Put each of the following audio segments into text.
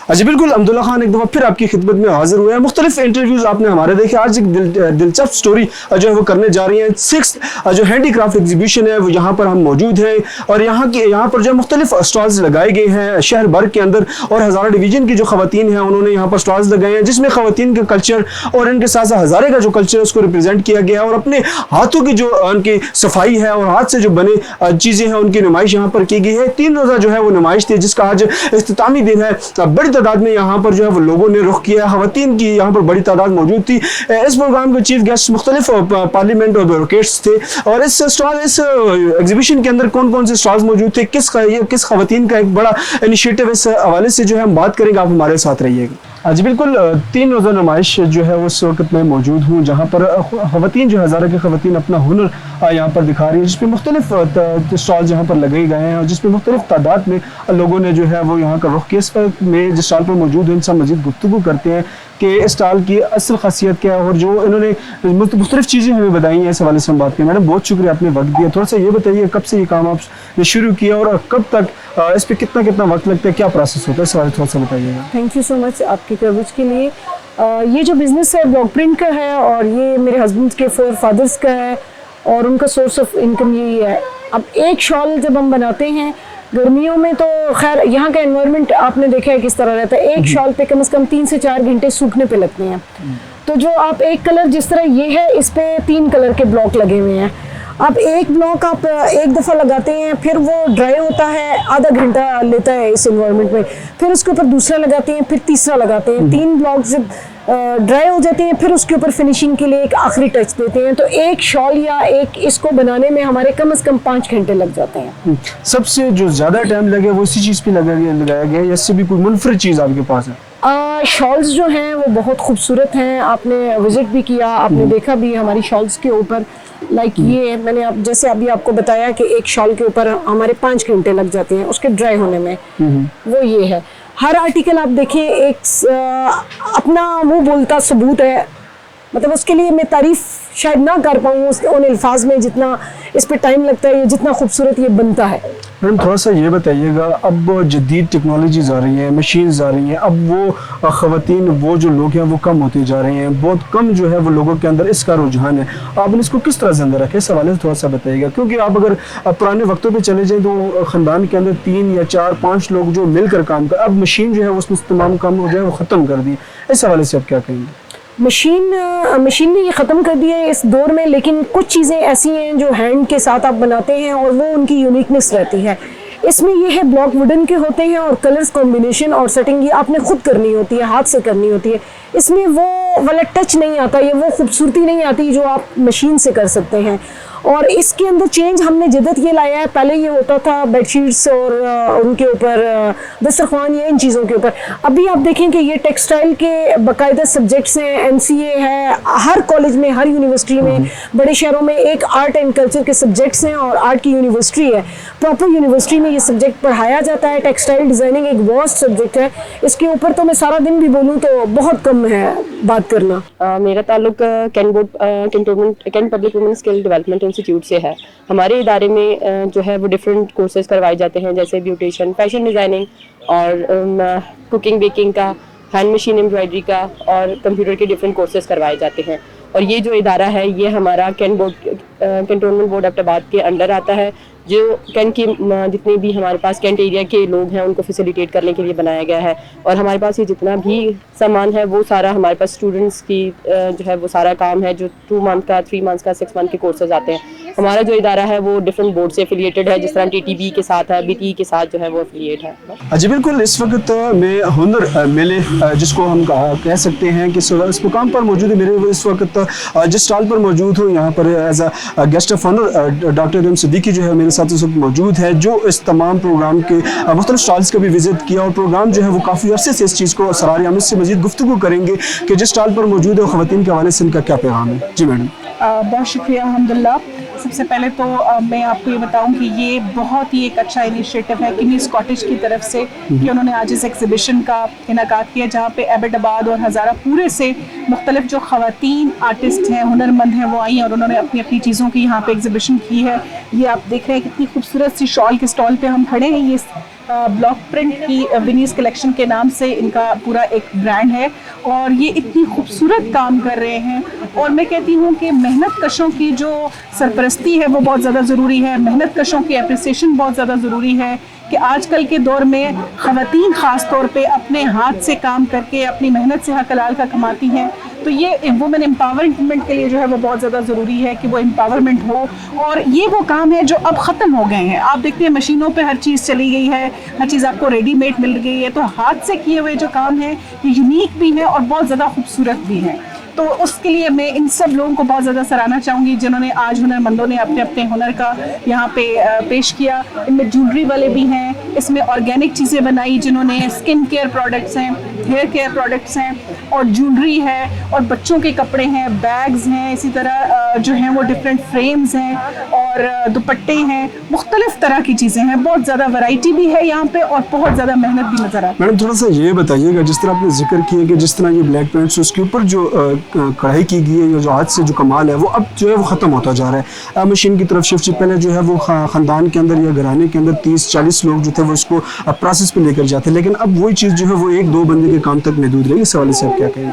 जी बिल्कुल, अब्दुल्ला खान एक दफ़ा फिर आपकी खिदमत में हाजिर हुए हैं। मुख्तलिफ इंटरव्यूज़ आपने हमारे देखे। आज एक दिलचस्प स्टोरी जो है वो करने जा रही हैं। 6th जो हैंडीक्राफ्ट एग्जीबिशन है वो यहाँ पर हम मौजूद हैं और यहाँ पर जो मुख्तलिफ स्टॉल्स लगाए गए हैं शहर भर के अंदर, और हज़ारा डिवीज़न की जो ख़वातीन हैं उन्होंने यहाँ पर स्टॉल्स लगाए हैं जिसमें ख़वातीन का कल्चर और इनके साथ साथ हज़ारे का जो कल्चर है उसको रिप्रेजेंट किया गया है और अपने हाथों की जो उनकी सफाई है और हाथ से जो बने चीज़ें हैं उनकी नुमाइश यहाँ पर की गई है। 3 रोज़ा जो है वो नुमाइश थी जिसका आज इख्तितामी दिन है। बड़ी तादाद में यहाँ पर जो है वो लोगों ने रुख किया, ख़वातीन की यहाँ पर बड़ी तादाद मौजूद थी। इस प्रोग्राम के चीफ गेस्ट मुख्तलिफ पार्लियामेंट और ब्यूरोक्रेट्स थे और इस एग्जीबिशन के अंदर कौन कौन से स्टॉल्स मौजूद थे, किस ख़वातीन का एक बड़ा इनिशिएटिव इस हवाले से जो है हम बात करेंगे। आप हमारे साथ रहिएगा। जी बिल्कुल, 3 रोज़ा नुमाइश जो है उस वक्त मैं मौजूद हूँ जहाँ पर ख़वातीन जो हज़ारों की ख़वातीन अपना हुनर यहाँ पर दिखा रही है, जिसमें मुख्तलिफ स्टॉल्स यहाँ पर लगाए गए हैं और जिसमें मुख्तलिफ तादाद में लोगों ने जो है वो यहाँ का रुख किया। इस वक्त में जिस स्टॉल पर मौजूद है इनसे मज़ीद गुफ्तगू करते हैं कि इस स्टॉल की असल खासियत क्या है और जो इन्होंने मुख्तलिफ चीज़ें हमें बताई हैं इस हवाले से हम बात करें। मैडम बहुत शुक्रिया आपने वक्त दिया। थोड़ा सा ये बताइए कब से ये काम आपने शुरू किया और कब तक इस पर कितना वक्त लगता है, क्या प्रोसेस होता है, इस हवाले थोड़ा सा बताइएगा। थैंक यू सो मच आपकी कवरेज के लिए। ये जो बिज़नेस है ब्लॉक प्रिंट का है और ये मेरे हस्बैंड के 4 फादर्स का है और उनका सोर्स ऑफ इनकम यही है। अब एक शॉल जब हम बनाते हैं गर्मियों में तो खैर यहाँ का एनवायरनमेंट आपने देखा है किस तरह रहता है। एक शॉल पे कम से कम 3 से 4 घंटे सूखने पे लगते हैं। तो जो आप एक कलर जिस तरह ये है इस पे 3 कलर के ब्लॉक लगे हुए हैं। अब एक ब्लॉक आप एक दफ़ा लगाते हैं फिर वो ड्राई होता है, आधा घंटा लेता है इस एनवायरनमेंट में, फिर उसके ऊपर दूसरा लगाते हैं, फिर तीसरा लगाते हैं। 3 ब्लॉक जब ड्राई हो जाते हैं फिर उसके ऊपर फिनिशिंग के लिए एक आखिरी टच देते हैं। तो एक शॉल या एक इसको बनाने में हमारे कम से कम 5 घंटे लग जाते हैं। सबसे जो ज़्यादा टाइम लगे वो इसी चीज़ पे लगाया गया या इससे भी कोई मुनफरिद चीज़ आपके पास है? शॉल्स जो हैं वो बहुत खूबसूरत हैं। आपने विजिट भी किया, आपने देखा भी हमारी शॉल्स के ऊपर लाइक ये मैंने जैसे अभी आपको बताया कि एक शॉल के ऊपर हमारे 5 घंटे लग जाते हैं उसके ड्राई होने में। वो ये है, हर आर्टिकल आप देखें एक अपना मुंह बोलता सबूत है। मतलब उसके लिए मैं तारीफ शायद ना कर पाऊँ उन अल्फाज में जितना इस पे टाइम लगता है, जितना खूबसूरत ये बनता है। मैडम थोड़ा सा ये बताइएगा, अब जदीद टेक्नोलॉजीज आ रही हैं, मशीन्स आ रही हैं, अब वो ख़वातीन वो जो लोग हैं वो कम होते जा रहे हैं, बहुत कम जो है वो लोगों के अंदर इसका रुझान है। आपने इसको किस तरह जिंदा रखा है, इस हवाले से थोड़ा सा बताइएगा। क्योंकि आप अगर पुराने वक्तों पे चले जाएँ तो ख़ानदान के अंदर 3 या 4-5 लोग जो मिलकर काम कर, अब मशीन जो है उसमें तमाम काम जो है वो ख़त्म कर दिए। इस हवाले से आप क्या कहेंगे? मशीन ने ये ख़त्म कर दिया है इस दौर में, लेकिन कुछ चीज़ें ऐसी हैं जो हैंड के साथ आप बनाते हैं और वो उनकी यूनिकनेस रहती है। इसमें ये है ब्लॉक वुडन के होते हैं और कलर्स कॉम्बिनेशन और सेटिंग ये आपने खुद करनी होती है, हाथ से करनी होती है। इसमें वो वाला टच नहीं आता, ये वो खूबसूरती नहीं आती जो आप मशीन से कर सकते हैं। और इसके अंदर चेंज हमने जिद्दत ये लाया है, पहले ये होता था बेडशीट्स और उनके ऊपर दस्तरखान या इन चीज़ों के ऊपर। अभी आप देखें कि ये टेक्सटाइल के बाकायदा सब्जेक्ट्स हैं, NCA है, हर कॉलेज में, हर यूनिवर्सिटी में, बड़े शहरों में एक आर्ट एंड कल्चर के सब्जेक्ट्स हैं और आर्ट की यूनिवर्सिटी है। प्रॉपर यूनिवर्सिटी में ये सब्जेक्ट पढ़ाया जाता है। टेक्सटाइल डिज़ाइनिंग एक वास्ट सब्जेक्ट है, इसके ऊपर तो मैं सारा दिन भी बोलूँ तो बहुत कम है बात करना। मेरा ताल्लुक cantt public women skill development institute से है। हमारे इदारे में जो है वो डिफरेंट कोर्सेज करवाए जाते हैं, जैसे ब्यूटिशियन, फैशन डिज़ाइनिंग और कुकिंग बेकिंग का, हैंड मशीन एम्ब्रॉयडरी का और कंप्यूटर के डिफरेंट कोर्सेज करवाए जाते हैं। और ये जो इदारा है ये हमारा कैंटोनमेंट बोर्ड अब्टाबाद के अंडर आता है, जो कैंट के जितने भी हमारे पास कैंट एरिया के लोग हैं उनको फैसिलिटेट करने के लिए बनाया गया है। और हमारे पास ये जितना भी सामान है वो सारा हमारे पास स्टूडेंट्स की जो है वो सारा काम है, जो 2 मंथ का, 3 मंथ का, 6 मंथ के कोर्सेज आते हैं। हमारा जो इदारा है वो डिफरेंट बोर्ड से एफिलिएटेड है, जिस तरह TTB के साथ है, BTE के साथ जो है वो एफिलिएट है। जी बिल्कुल, इस वक्त मैं हुनर मेले जिसको हम कह सकते हैं कि इस मुकाम पर मौजूद है। मेरे इस वक्त जिस स्टॉल पर मौजूद हूँ यहाँ पर as a guest of honour doctor Reem Siddiqui जो है मेरे साथ इस वक्त मौजूद है, जो इस तमाम प्रोग्राम के मुख्तलिफ स्टॉल्स का भी विजिट किया और प्रोग्राम जो है वो काफ़ी अरसे से इस चीज़ को सराहते हैं। हम इससे मज़ीद गुफ्तगू करेंगे कि जिस स्टॉल पर मौजूद है ख़वातीन के हवाले से इनका क्या पैगाम है। जी मैडम। बहुत शुक्रिया, अल्हम्दुलिल्लाह। सबसे पहले तो मैं आपको ये बताऊं कि ये बहुत ही एक अच्छा इनिशिएटिव है किमीज कॉटेज की तरफ से कि उन्होंने आज इस एग्जीबिशन का इनेकाद किया जहाँ पे एबटाबाद और हज़ारा पूरे से मुख्तलिफ जो ख़वातीन आर्टिस्ट हैं, हुनरमंद हैं, वो आई हैं और उन्होंने अपनी अपनी चीज़ों की यहाँ पे एग्जीबिशन की है। ये आप देख रहे हैं कितनी खूबसूरत सी शॉल के स्टॉल पे हम खड़े हैं। ये ब्लॉक प्रिंट की विनीस कलेक्शन के नाम से इनका पूरा एक ब्रांड है और ये इतनी खूबसूरत काम कर रहे हैं। और मैं कहती हूँ कि मेहनत कशों की जो सरपरस्ती है वो बहुत ज़्यादा ज़रूरी है, मेहनत कशों की एप्रिसिएशन बहुत ज़्यादा ज़रूरी है कि आजकल के दौर में ख़वातीन ख़ास तौर पे अपने हाथ से काम करके अपनी मेहनत से हक हलाल का कमाती हैं। तो ये वुमेन एम्पावरमेंट के लिए जो है वो बहुत ज़्यादा ज़रूरी है कि वो एम्पावरमेंट हो। और ये वो काम है जो अब ख़त्म हो गए हैं। आप देखते हैं मशीनों पे हर चीज़ चली गई है, हर चीज़ आपको रेडीमेड मिल गई है। तो हाथ से किए हुए जो काम है ये यूनिक भी है और बहुत ज़्यादा खूबसूरत भी है। तो उसके लिए मैं इन सब लोगों को बहुत ज़्यादा सराहना चाहूँगी जिन्होंने आज हुनरमंदों ने अपने अपने हुनर का यहाँ पे पेश किया। इनमें ज्वेलरी वाले भी हैं, इसमें ऑर्गेनिक चीज़ें बनाई जिन्होंने, स्किन केयर प्रोडक्ट्स हैं, हेयर केयर प्रोडक्ट्स हैं और ज्वेलरी है और बच्चों के कपड़े हैं, बैग्स हैं, इसी तरह जो हैं वो डिफरेंट फ्रेम्स हैं और दुपट्टे हैं, मुख्तलिफ तरह की चीज़ें हैं। बहुत ज़्यादा वैरायटी भी है यहाँ पे और बहुत ज़्यादा मेहनत भी नज़र आती है। मैडम थोड़ा सा ये बताइएगा, जिस तरह आपने जिक्र किया कि जिस तरह ये ब्लैक पेंट्स उसके ऊपर जो कढ़ाई की गई है या जो आज से जो कमाल है वो अब जो है वो ख़त्म होता जा रहा है। मशीन की तरफ शिफ्ट से पहले जो है वो ख़ानदान के अंदर या घराने के अंदर 30-40 लोग जो थे वो इसको प्रोसेस पे लेकर जाते, लेकिन अब वही चीज़ जो है वो 1-2 बंदे के काम तक महदूद रही। इस हवाले से आप क्या कहेंगे?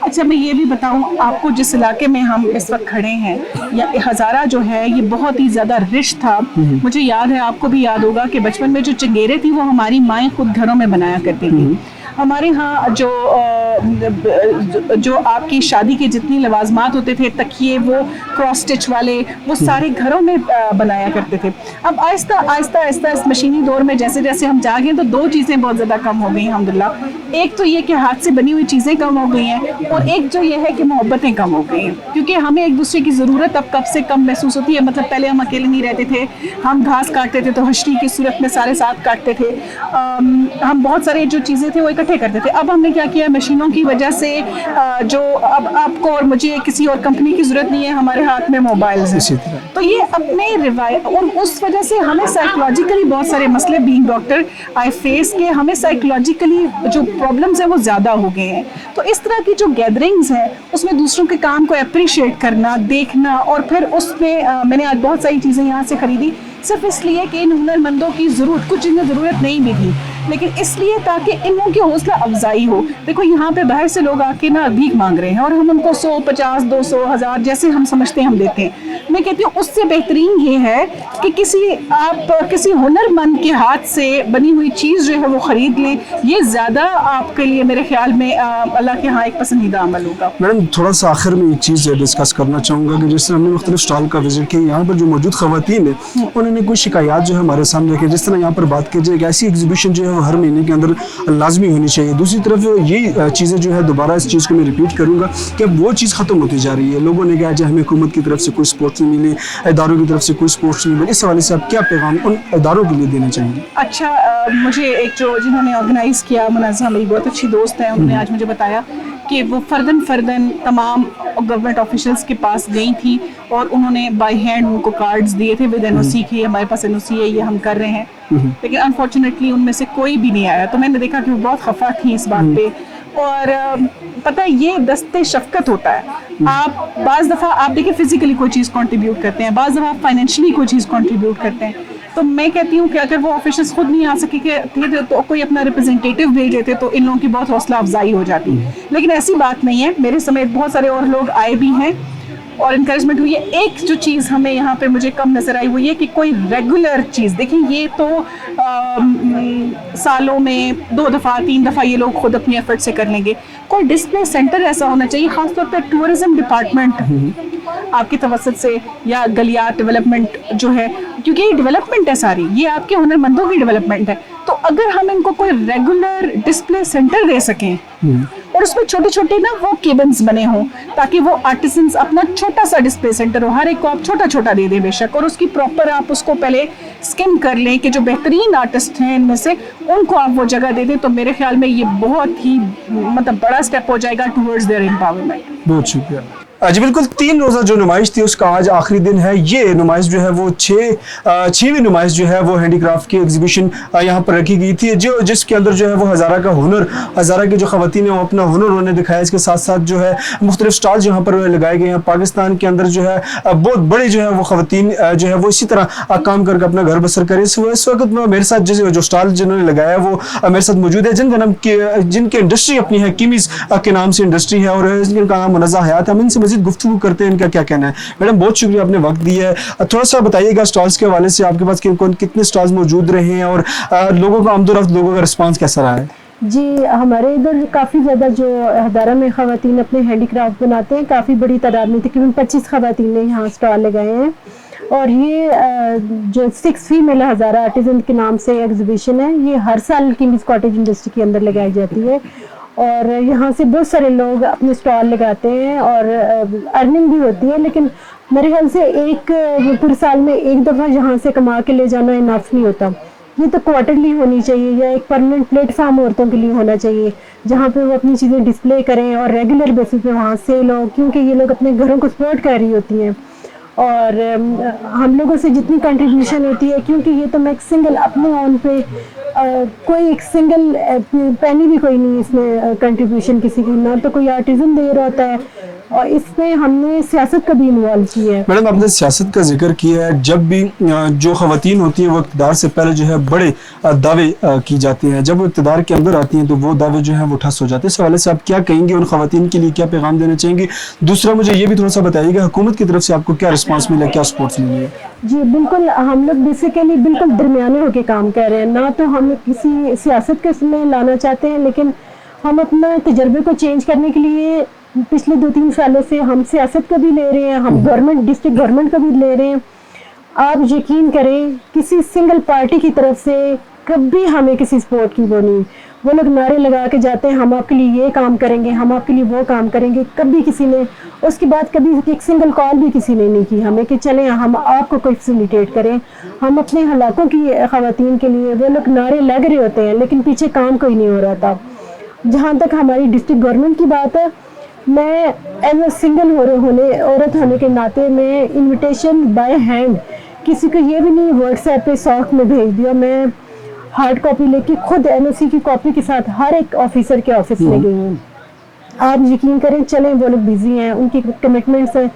अच्छा, मैं ये भी बताऊं आपको, जिस इलाके में हम इस वक्त खड़े हैं या हज़ारा जो है ये बहुत ही ज़्यादा रिच था। मुझे याद है, आपको भी याद होगा कि बचपन में जो चंगेरे थी वो हमारी माएँ खुद घरों में बनाया करती थी। हमारे यहाँ जो आपकी शादी के जितनी लवाजमात होते थे, तकिए वो क्रॉस स्टिच वाले, वो सारे घरों में बनाया करते थे। अब आहिस्ता आहिस्ता आहिस्ता इस मशीनी दौर में जैसे जैसे हम जा गए तो दो चीज़ें बहुत ज़्यादा कम हो गई अल्हम्दुलिल्लाह। एक तो ये कि हाथ से बनी हुई चीज़ें कम हो गई हैं और एक जो ये है कि मोहब्बतें कम हो गई हैं, क्योंकि हमें एक दूसरे की ज़रूरत अब कब से कम महसूस होती है। मतलब पहले हम अकेले नहीं रहते थे, हम घास काटते थे तो हशरी की सूरत में सारे साथ काटते थे। हम बहुत सारे जो चीज़ें थे वो इकट्ठे करते थे। अब हमने क्या किया, मशीनों की वजह से जो अब आपको और मुझे किसी और कंपनी की ज़रूरत नहीं है, हमारे हाथ में मोबाइल हैं। तो ये अपने रिवायत और उस वजह से हमें साइकोलॉजिकली बहुत सारे मसले, बीइंग डॉक्टर आई फेस के, हमें साइकोलॉजिकली जो प्रॉब्लम्स हैं वो ज़्यादा हो गए हैं। तो इस तरह की जो गैदरिंग्स हैं उसमें दूसरों के काम को अप्रिशिएट करना, देखना और फिर उसमें मैंने आज बहुत सारी चीज़ें यहाँ से ख़रीदी सिर्फ इसलिए कि इन हुनरमंदों की कुछ चीज़ें ज़रूरत नहीं भी थी, लेकिन इसलिए ताकि इन लोगों की हौसला अफजाई हो। देखो यहाँ पे बाहर से लोग आके ना भीख मांग रहे हैं और हम उनको 100, 50, 200, 1000 जैसे हम समझते हैं हम देते हैं। मैं कहती हूँ उससे बेहतरीन ये है कि किसी हुनरमंद के हाथ से बनी हुई चीज़ जो है वो ख़रीद लें। ये ज़्यादा आपके लिए मेरे ख्याल में अल्लाह के यहाँ एक पसंदीदा अमल होगा। मैडम थोड़ा सा आखिर में एक चीज़ डिस्कस करना चाहूँगा कि जिस तरह हमने मुख्तलिफ स्टॉल का विजिट किया, यहाँ पर जो मौजूद ख़वातीन है उन्होंने कुछ शिकायत जो है हमारे सामने रखी। जिस तरह यहाँ पर बात की जाए, एक ऐसी एग्जीबिशन जो है वो हर महीने के अंदर लाजमी होनी चाहिए। दूसरी तरफ ये चीज़ें जो है, दोबारा इस चीज़ को मैं रिपीट करूँगा कि अब वो चीज़ ख़त्म होती जा रही है। लोगों ने कहा जो हमें हुकूमत की तरफ से कोई सपोर्ट नहीं मिली, इदारों की तरफ से कोई सपोर्ट नहीं मिली। इस हवाले से आप क्या पैगाम उन इदारों के लिए देना चाहेंगे? अच्छा, मुझे एक जिन्होंने ऑर्गेनाइज़ किया, मुनज़्ज़म, मेरी बहुत अच्छी दोस्त है, उन्होंने आज मुझे बताया कि वो फ़र्दन तमाम गवर्नमेंट ऑफिशियल्स के पास गई थी और उन्होंने बाय हैंड उनको कार्ड्स दिए थे विद एनओसी कि हमारे पास एनओसी है, ये हम कर रहे हैं, लेकिन अनफॉर्चुनेटली उनमें से कोई भी नहीं आया। तो मैंने देखा कि वो बहुत खफा थी इस बात पे। और पता है ये दस्ते शफ़क़त होता है। आप बाज़ दफ़ा आप देखिए फिज़िकली कोई चीज़ कंट्रीब्यूट करते हैं, बाज़ दफ़ा आप फाइनेंशियली कोई चीज़ कंट्रीब्यूट करते हैं। तो मैं कहती हूँ कि अगर वो ऑफिशियल्स खुद नहीं आ सके थे तो कोई अपना रिप्रेजेंटेटिव भेज देते तो इन लोगों की बहुत हौसला अफजाई हो जाती। लेकिन ऐसी बात नहीं है, मेरे समेत बहुत सारे और लोग आए भी हैं और इनकरेजमेंट हुई है। एक जो चीज़ हमें यहाँ पे मुझे कम नज़र आई वो ये कि कोई रेगुलर चीज़, देखिए ये तो सालों में 2 दफ़ा 3 दफ़ा ये लोग खुद अपनी एफर्ट से कर लेंगे। कोई डिस्प्ले सेंटर ऐसा होना चाहिए, ख़ासतौर पर टूरिज़्म डिपार्टमेंट आपकी तवसत से या गलियात डेवलपमेंट जो है, क्योंकि ये डेवलपमेंट है सारी, ये आपके हुनरमंदों की डेवलपमेंट है। तो अगर हम इनको कोई रेगुलर डिस्प्ले सेंटर दे सकें और उसमें छोटे छोटे ना वो केबिन्स बने हों ताकि वो आर्टिसंस अपना छोटा सा डिस्प्ले सेंटर हो, हर एक को आप छोटा छोटा दे दें बेशक, और उसकी प्रॉपर आप उसको पहले स्किम कर लें कि जो बेहतरीन आर्टिस्ट हैं इनमें से उनको आप वो जगह दे दें, तो मेरे ख्याल में ये बहुत ही मतलब बड़ा स्टेप हो जाएगा टूवर्ड्स देयर एम्पावरमेंट। बहुत शुक्रिया। जी बिल्कुल, 3 रोज़ा जो नुमाइश थी उसका आज आखिरी दिन है। ये नुमाइश जो है वो छवीं नुमाइश जो है वो हैंडीक्राफ्ट की एग्जीबिशन यहाँ पर रखी गई थी, जो जिसके अंदर जो है वो हज़ारा का हुनर, हज़ारा की जो ख़वातीन है वो अपना हुनर उन्होंने दिखाया। इसके साथ साथ जो है मुख्तलिफ स्टॉल्स यहाँ पर लगाए गए हैं। पाकिस्तान के अंदर जो है बहुत बड़े जो है वो ख़वातीन जो है वो इसी तरह काम करके अपना घर बसर करे। इस वक्त मेरे साथ जो स्टॉल जिन्होंने लगाया वो मेरे साथ मौजूद है, जिनके इंडस्ट्री अपनी है, किमीज़ के नाम से इंडस्ट्री है और जिनका नाम मुनज़्ज़ा हयात है। हम इनसे मज़ीद गुफ्तगू करते हैं, इनका क्या कहना है। मैडम बहुत शुक्रिया, आपने वक्त दिया है। थोड़ा सा बताइएगा स्टॉल्स के हवाले से, आपके पास कितने स्टॉल्स मौजूद रहे हैं और लोगों का आमदोरफ्त, लोगों का रिस्पांस कैसा रहा है? जी, हमारे इधर काफ़ी ज़्यादा जो हज़ारा में ख़वातीन अपने हैंडीक्राफ्ट बनाते हैं, काफ़ी बड़ी तादाद में तकरीबन 25 ख़वातीन ने यहाँ स्टॉल लगाए हैं। और ये जो 6 फीमेल हज़ारा आर्टिज़न के नाम से एग्जीबिशन है, ये हर साल किमीज़ कॉटेज इंडस्ट्री के अंदर लगाई जाती है और यहाँ से बहुत सारे लोग अपने स्टॉल लगाते हैं और अर्निंग भी होती है। लेकिन मेरे ख्याल से एक पूरे साल में एक दफ़ा यहाँ से कमा के ले जाना इनफ नहीं होता। ये तो क्वार्टरली होनी चाहिए या एक परमानेंट प्लेटफॉर्म औरतों के लिए होना चाहिए जहाँ पे वो अपनी चीज़ें डिस्प्ले करें और रेगुलर बेसिस पे वहाँ सेल हो, क्योंकि ये लोग अपने घरों को सपोर्ट कर रही होती हैं और हम लोगों से जितनी कंट्रीब्यूशन होती है, क्योंकि ये तो मैं एक सिंगल अपने ऑन पे कोई एक सिंगल पैनी भी कोई नहीं इसमें कंट्रीब्यूशन किसी की, ना तो कोई आर्टिजन दे रहा होता है और इसमें हमने सियासत का भी इन्वॉल्व किया है। मैडम आपने सियासत का जिक्र किया है, जब भी जो ख़वातीन होती हैं वो इक़्तिदार से पहले जो है बड़े दावे की जाती हैं, जब वो इक़्तिदार के अंदर आती हैं तो वो दावे जो हैं वो ठस हो जाते हैं। इस हवाले से आप क्या कहेंगे, उन ख़वातीन के लिए क्या पैगाम देना चाहेंगे? दूसरा मुझे ये भी थोड़ा सा बताइएगा, हुकूमत की तरफ से आपको क्या रिस्पांस मिला, क्या सपोर्ट मिली है? जी बिल्कुल, हम लोग बेसिकली बिल्कुल दरमियाने होकर काम कर रहे हैं, ना तो हम किसी सियासत के इसमें लाना चाहते हैं, लेकिन हम अपना तजर्बे को चेंज करने के लिए पिछले 2-3 सालों से हम सियासत का भी ले रहे हैं, हम गवर्नमेंट, डिस्ट्रिक्ट गवर्नमेंट का भी ले रहे हैं। आप यकीन करें, किसी सिंगल पार्टी की तरफ से कभी हमें किसी सपोर्ट की वो नहीं। वो लोग नारे लगा के जाते हैं, हम आपके लिए ये काम करेंगे, हम आपके लिए वो काम करेंगे, कभी किसी ने उसके बाद कभी एक सिंगल कॉल भी किसी ने नहीं की हमें कि चलें हम आपको कोई फैसिलिटेट करें। हम अपने हलाकों की ख़वातीन के लिए वो लोग नारे लग रहे होते हैं, लेकिन पीछे काम कोई नहीं हो रहा था। जहाँ तक हमारी डिस्ट्रिक्ट गवर्नमेंट की बात है, मैं एज ए सिंगल औरत होने के नाते मैं इनविटेशन बाय हैंड किसी को ये भी नहीं व्हाट्सएप पे सॉफ्ट में भेज दिया, मैं हार्ड कॉपी लेके खुद एनओसी की कॉपी के साथ हर एक ऑफिसर के ऑफिस में गई हूँ। आप यकीन करें, चलें वो लोग बिजी हैं, उनकी कमिटमेंट्स हैं,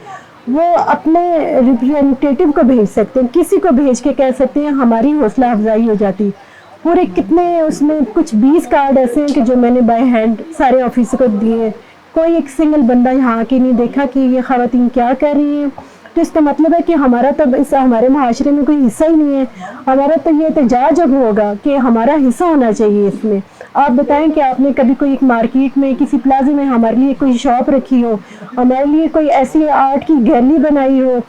वो अपने रिप्रेजेंटेटिव को भेज सकते हैं, किसी को भेज के कह सकते हैं, हमारी हौसला अफजाई हो जाती। पूरे कितने उसमें कुछ 20 कार्ड ऐसे हैं कि जो मैंने बाय हैंड सारे ऑफिसर को दिए। कोई एक सिंगल बंदा यहाँ की नहीं देखा कि ये ख़वातीन क्या कर रही हैं। तो इसका मतलब है कि हमारा तो इस हमारे माशरे में कोई हिस्सा ही नहीं है। हमारा तो ये एहतजाज अब होगा कि हमारा हिस्सा होना चाहिए इसमें। आप बताएं कि आपने कभी कोई एक मार्केट में किसी प्लाजे में हमारे लिए कोई शॉप रखी हो, हमारे लिए कोई ऐसी आर्ट की गैलरी बनाई हो,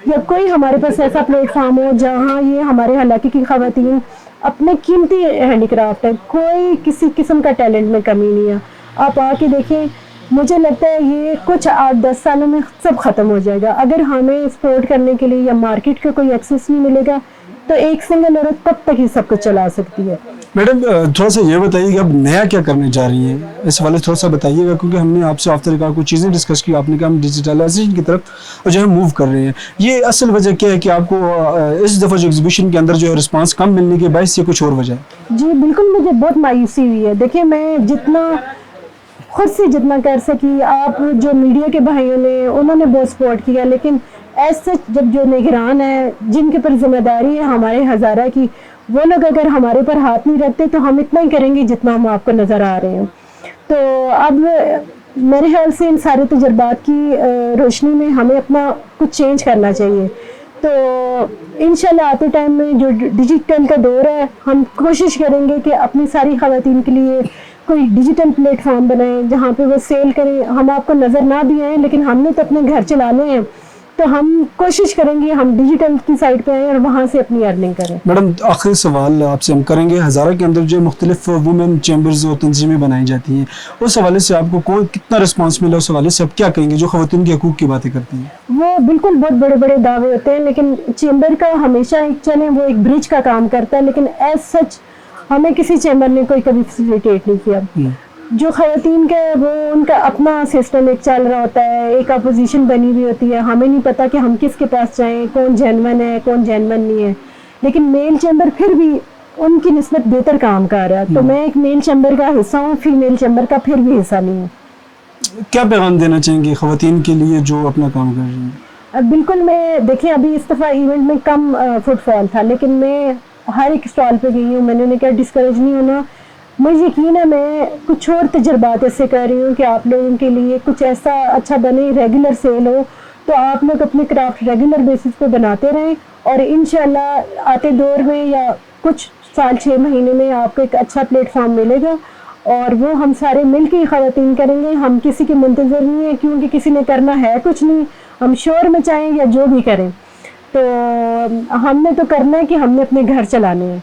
या कोई हमारे पास ऐसा प्लेटफॉर्म हो जहाँ ये हमारे इलाके की ख़वातीन अपने कीमती हैंडीक्राफ्ट है, कोई किसी किस्म का टैलेंट में कमी नहीं है। आप आके देखें, मुझे लगता है ये कुछ 8-10 सालों में सब ख़त्म हो जाएगा। अगर हमें सपोर्ट करने के लिए या मार्केट का कोई एक्सेस नहीं मिलेगा तो एक सिंगल औरत कब तक ही सब कुछ चला सकती है। मैडम थोड़ा सा ये बताइए कि अब नया क्या करने जा रही हैं, इस वाले थोड़ा सा बताइएगा, क्योंकि हमने आपसे आफ्टर रिकॉर्ड कुछ चीज़ें डिस्कस की, आपने कहा हम डिजिटलाइजेशन की तरफ जो है मूव कर रहे हैं। ये असल वजह क्या है कि आपको इस दफ़ा जो एग्जीबिशन के अंदर जो है रिस्पांस कम मिलने के बायस या कुछ और वजह है? जी बिल्कुल, मुझे बहुत मायूसी हुई है। देखिए, मैं जितना खुद से जितना कर सकी, आप जो मीडिया के भाइयों ने उन्होंने बहुत सपोर्ट किया, लेकिन एज सच जब जो निगरान है, जिनके पर जिम्मेदारी है हमारे हज़ारा की, वो लोग अगर हमारे पर हाथ नहीं रखते तो हम इतना ही करेंगे जितना हम आपको नज़र आ रहे हैं। तो अब मेरे ख्याल से इन सारे तजर्बात की रोशनी में हमें अपना कुछ चेंज करना चाहिए। तो इंशाल्लाह आते टाइम में जो डिजिटल का दौर है, हम कोशिश करेंगे कि अपनी सारी ख़वातीन के लिए कोई डिजिटल प्लेटफॉर्म बनाएं जहाँ पे वो सेल करें। हम आपको नज़र ना भी आए, लेकिन हमने तो अपने घर चलाने हैं, तो हम कोशिश करेंगे हम डिजिटल की साइड पे आए और वहाँ से अपनी अर्निंग करें। मैडम आखिरी सवाल आपसे हम करेंगे, हज़ारा के अंदर जो मुख्तलिफ वुमेन चैम्बर्स और तंजीमें बनाई जाती हैं, उस हवाले से आपको कितना रिस्पांस मिला, उस हवाले से आप क्या कहेंगे जो ख़वातीन के हकूक़ की बातें करती हैं? वो बिल्कुल बहुत बड़े बड़े दावे होते हैं, लेकिन चैम्बर का हमेशा एक चले वो एक ब्रिज का काम करता है, लेकिन एज सच हमें किसी चैम्बर ने कोई कभी फैसिलिटेट नहीं किया। जो ख़वातीन का वो उनका अपना सिस्टम एक चल रहा होता है, एक अपोजिशन बनी हुई होती है, हमें नहीं पता कि हम किसके पास जाएं, कौन जेन्युइन है कौन जेन्युइन नहीं है। लेकिन मेल चैम्बर फिर भी उनकी निस्बत बेहतर काम कर रहा है, तो मैं एक मेल चैम्बर का हिस्सा हूँ, फीमेल चैम्बर का फिर भी हिस्सा नहीं हूँ। क्या पैगाम देना चाहेंगे ख़वातीन के लिए जो अपना काम कर रही हैं? अब बिल्कुल, मैं देखिए अभी इस दफ़ा इवेंट में कम फुटफॉल था, लेकिन मैं हर एक स्टॉल पे गई हूँ, मैंने उन्हें क्या डिस्करेज नहीं होना। मुझे यकीन है मैं कुछ और तजुर्बात ऐसे कर रही हूँ कि आप लोगों के लिए कुछ ऐसा अच्छा बने, रेगुलर सेल हो, तो आप लोग अपने क्राफ्ट रेगुलर बेसिस पे बनाते रहें और इंशाल्लाह आते दौर में या कुछ साल 6 महीने में आपको एक अच्छा प्लेटफॉर्म मिलेगा और वो हम सारे मिल के ख़वातीन करेंगे। हम किसी के मुंतज़र नहीं है, क्योंकि किसी ने करना है कुछ नहीं, हम शोर में चाहें या जो भी करें, तो हमने तो करना है कि हमने अपने घर चलाने हैं।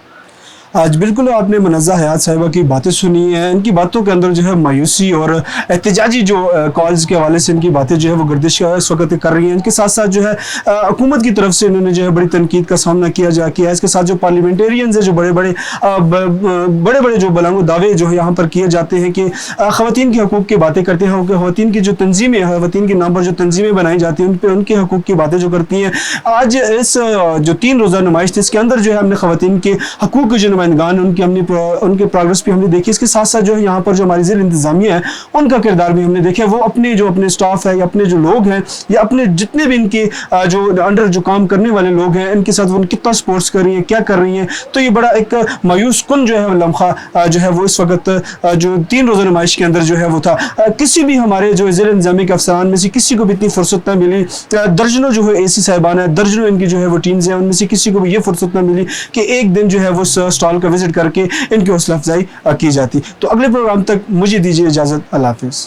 आज बिल्कुल आपने मुनज़्ज़ा हयात साहिबा की बातें सुनी हैं। इनकी बातों के अंदर जो है मायूसी और एहतजाजी जो कॉल्स के हवाले से इनकी बातें जो है वो गर्दिश इस वक्त कर रही हैं। इनके साथ साथ जो है हुकूमत की तरफ से इन्होंने जो है बड़ी तनकीद का सामना किया है। इसके साथ जो पार्लियामेंटेरियंस है, जो बड़े बड़े जो बलांगो दावे जो है यहाँ पर किए जाते हैं कि ख़वातीन के हकूक़ की बातें करते हैं, ख़वातीन की जो तंजीमें, ख़वातीन के नाम पर जो तंजीमें बनाई जाती हैं उन पर उनके हकूक़ की बातें जो करती हैं। आज इस जो 3 रोज़ा नुमाइश थी, इसके अंदर जो है हमने ख़वातीन के हकूक़ के नुमाइंदगान उनके प्रोग्रेस भी हमने देखी। इसके साथ साथ जो है यहाँ पर जो हमारी ज़िला इंतज़ामिया है उनका किरदार भी हमने देखा। वो अपने स्टाफ है या अपने जो लोग हैं या अपने जितने भी इनके जो अंडर जो काम करने वाले लोग हैं, इनके साथ वो कितना सपोर्ट्स कर रही हैं, क्या कर रही हैं। तो ये बड़ा एक मायूस कुन जो है लम्हा जो है वो इस वक्त जो 3 रोज़ा नुमाइश के अंदर जो है वो था। किसी भी हमारे जो ज़िला इंतज़ामिया के अफसरान में से किसी को भी इतनी फुर्सत ना मिली, दर्जनों जो है AC साहिबान है, दर्जनों इनकी जो है वो टीम्स हैं, उनमें से किसी को भी ये फुर्सत ना मिली कि एक दिन जो है वो स्टॉल का विजिट करके इनकी हौसला अफजाई की जाती। तो अगले प्रोग्राम तक मुझे दीजिए इजाज़त। अल्लाह हाफ़िज़।